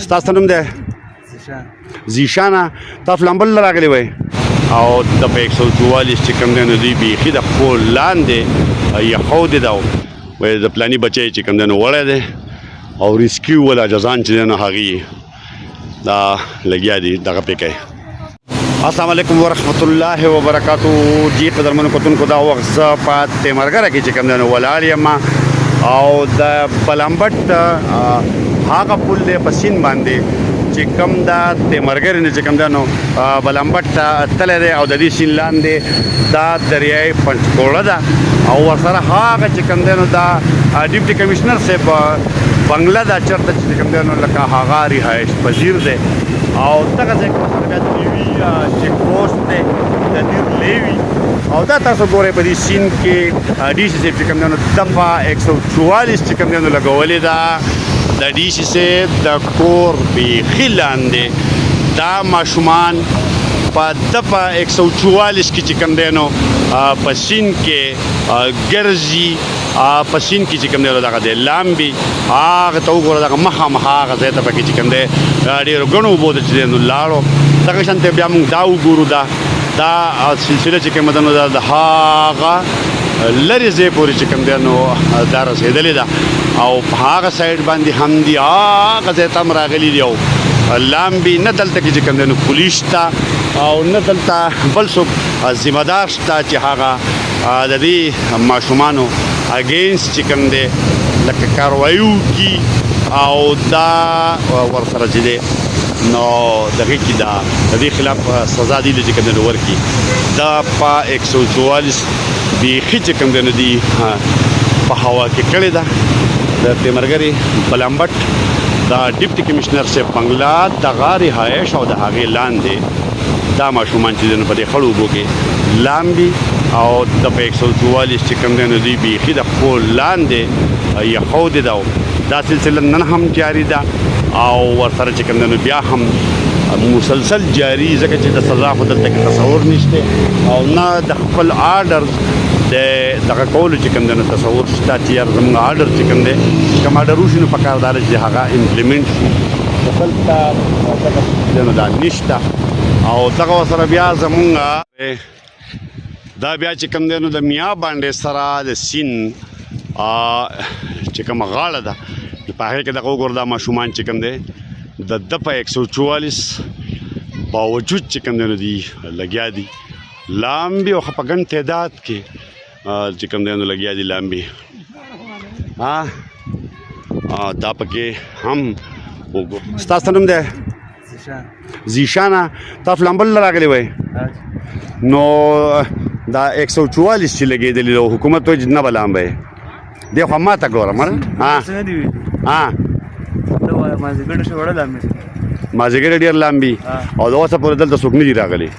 ستاسو نوم دی زیشانه تاسو لامبل راغلی وای او د 144 چې کوم دی نو دوی بیخي د خپل لاندې یخو دی دا وای د پلاني بچی چې کوم دی نو وړی دی او ریسکیو ولا جزان چې دی نو هغې دا لګیا دي دغه پې کوي. السلام علیکم ورحمت الله وبرکاتو. جی قدرمنو کتونکو دا وخت زه په تیمرګره کې چې کوم دی نو ولاړ یم او د بلمبټ هغه پل دی په سیند باندې چې کوم دا تیمرګرې نه چې کوم دی نو بلمبټ ته تللی دی او د دې سیند لاندې دا دریای پنچکوړه ده او ورسره هغه چې کوم دی نو دا ډیپټي کمشنر صاحب بنګله ده چېرته چې کوم دی نو لکه هغه رهایش پذیر دی او دغه ځای کې ورسره بیا د لیوي چیک پوسټ دی د دیر لیوي او دا تاسو ګورئ په دې سیند کې ډي سي صاحب چې کوم دی نو دفعه 144 چې کوم دی نو لګولې ده د ډي سي صاحب د کور بیخي لاندې دا ماشومان په دفعه 144 کې چې کوم دی نو په سیند کې ګرځي په سیند کې چې کوم دی نو دغه دی لامبي هغه ته وګوره دغه مخامخ هغه ځای ته پکې چې کوم دی ډېرو ګڼو اوبو ته چې دی نو لاړو دغه شانتې بیا موږ دا وګورو دا سلسله چې کومه ده نو دا د هغه لرې ځای پورې چې کوم دی نو دا رسېدلې ده او په هغه سایډ باندې هم دي هغه ځای ته هم راغلي دي او لامبي نه دلته کې چې کوم دی نو پولیس شته او نه دلته بل څوک ذمه دار شته چې هغه د دې ماشومانو اګینسټ چې کوم دی لکه کاروایي وکړي او دا ورسره چې دی نو دغه کې دا د دې خلاف سزا دی چې کوم دی نو ورکړي دا په 144 بیخي چې کوم دی نو دی په هوا کې کړې ده د تیمرګرې بلمبټ دا ډیپټي کمشنر صاحب بنګله دغه رهایش او د هغې لاندې دا ماشومان چې دی نو په دې خړو اوبو کې لامبي او د 144 چې کوم دی نو دوی بیخي د خپل لاندې یخو دی دا دا سلسله نن هم جاري ده او ورسره چې کوم دی نو بیا هم مسلسل جاري ځکه چې د سزا خو دلته کې تصور نشته او نه د خپل آرډرز د دغه کولو چې کوم دی نو تصور شته چې یار زموږ آرډر چې کوم دی کوم آرډر وشي نو پکار دا چې هغه امپلیمنټ شي دلته دغه دا نشته او دغه ورسره بیا زموږ دا بیا چې کوم دی نو د میا باندې سره د سیند چې کومه غاړه ده په هغې کې دغه وګوره دا ماشومان چې کوم دی د دفعه 144 باوجود چې کوم دی نو دي لګیا دي لامبي او په ګڼ تعداد کې چې کوم دی نو لګیا دي لامبي دا پکې هم وګورو. ستاسو نوم دی زیشانه تاسو لامبل راغلی وای نو دا 144 چې لګېدلي و حکومت وایي نه به لامبی دی خو ما ته ګوره مړه مازدیګر ډېر لامبي او د اوسه پورې دلته څوک نه دي راغلي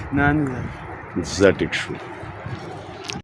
زه ټیک شو.